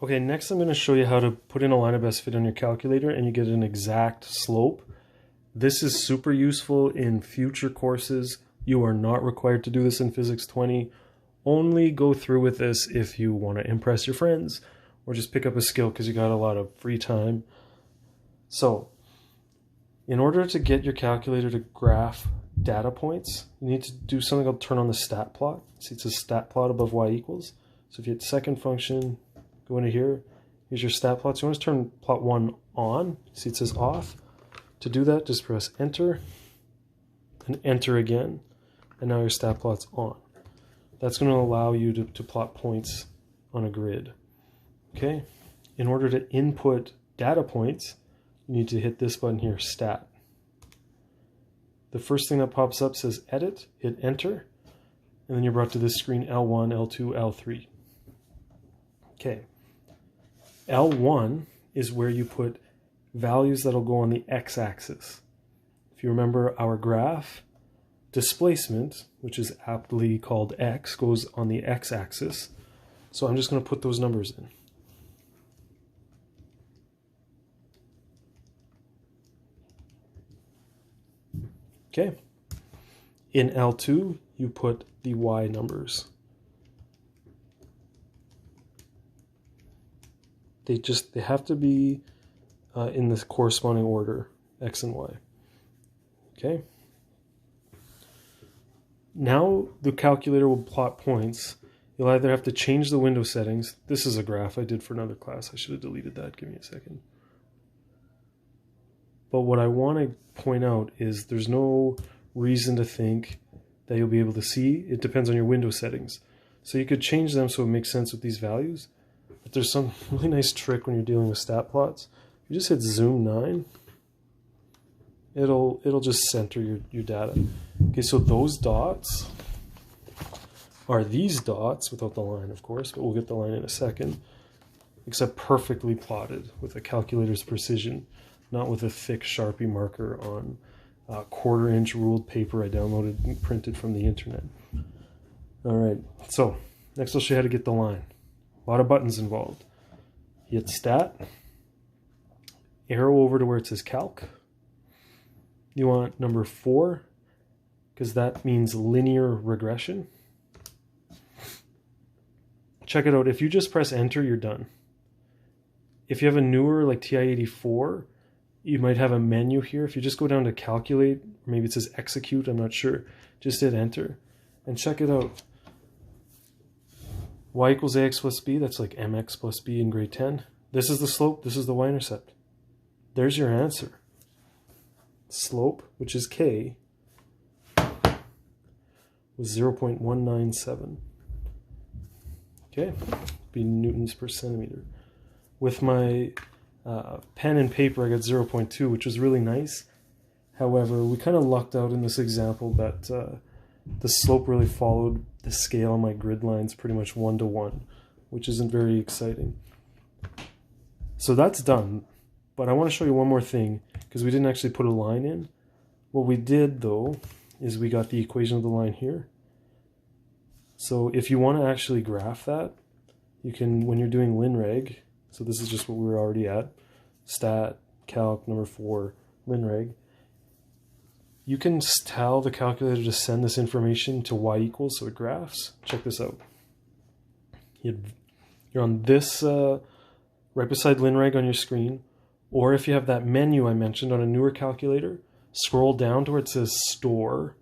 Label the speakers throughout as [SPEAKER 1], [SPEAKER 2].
[SPEAKER 1] Okay, next I'm going to show you how to put in a line of best fit on your calculator and you get an exact slope. This is super useful in future courses. You are not required to do this in Physics 20. Only go through with this if you want to impress your friends or just pick up a skill because you got a lot of free time. So, in order to get your calculator to graph data points, you need to do something called turn on the stat plot. See, it says stat plot above y equals. So if you hit second function, go into here, here's your stat plots. You want to turn plot 1 on. See, it says off. To do that, just press enter and enter again. And now your stat plot's on. That's going to allow you to plot points on a grid. Okay? In order to input data points, you need to hit this button here, stat. The first thing that pops up says edit, hit enter, and then you're brought to this screen L1, L2, L3. Okay. L1 is where you put values that'll go on the x-axis. If you remember our graph, displacement, which is aptly called x, goes on the x-axis. So I'm just going to put those numbers in. Okay. In L2, you put the y numbers. They have to be in the corresponding order, x and y. Okay. Now the calculator will plot points. You'll either have to change the window settings. This is a graph I did for another class. I should have deleted that. Give me a second. But what I want to point out is there's no reason to think that you'll be able to see. It depends on your window settings. So you could change them so it makes sense with these values. But there's some really nice trick when you're dealing with stat plots. You just hit zoom 9. It'll just center your data. Okay, so those dots are these dots, without the line of course, but we'll get the line in a second, except perfectly plotted with a calculator's precision, not with a thick Sharpie marker on a 1/4 inch ruled paper I downloaded and printed from the internet. Alright, so next I'll show you how to get the line. A lot of buttons involved. You hit stat, arrow over to where it says calc. You want number 4, because that means linear regression. Check it out. If you just press enter, you're done. If you have a newer, like TI-84, you might have a menu here. If you just go down to calculate, or maybe it says execute, I'm not sure, just hit enter and check it out. Y equals ax plus b, that's like mx plus b in grade 10. This is the slope, this is the y-intercept. There's your answer. Slope, which is k, was 0.197. Okay, be newtons per centimeter. With my pen and paper, I got 0.2, which was really nice. However, we kind of lucked out in this example that the slope really followed the scale on my grid lines pretty much 1-to-1, which isn't very exciting. So that's done. But I want to show you one more thing, because we didn't actually put a line in. What we did, though, is we got the equation of the line here. So if you want to actually graph that, you can, when you're doing linreg, so this is just what we were already at, stat, calc, number 4, linreg, you can tell the calculator to send this information to y equals, so it graphs. Check this out. You're on this, right beside linreg on your screen, or if you have that menu I mentioned on a newer calculator, scroll down to where it says store,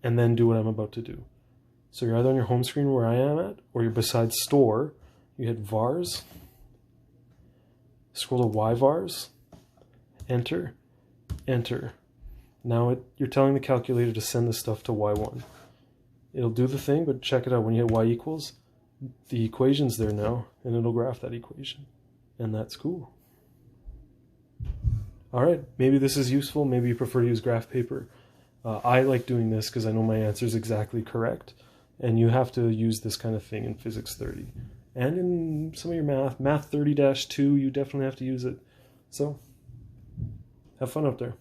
[SPEAKER 1] and then do what I'm about to do. So you're either on your home screen where I am at, or you're beside store, you hit vars, scroll to y vars, enter, enter. Now you're telling the calculator to send this stuff to y1. It'll do the thing, but check it out. When you hit y equals, the equation's there now, and it'll graph that equation. And that's cool. Alright, maybe this is useful. Maybe you prefer to use graph paper. I like doing this because I know my answer is exactly correct. And you have to use this kind of thing in Physics 30. And in some of your math. Math 30-2, you definitely have to use it. So, have fun out there.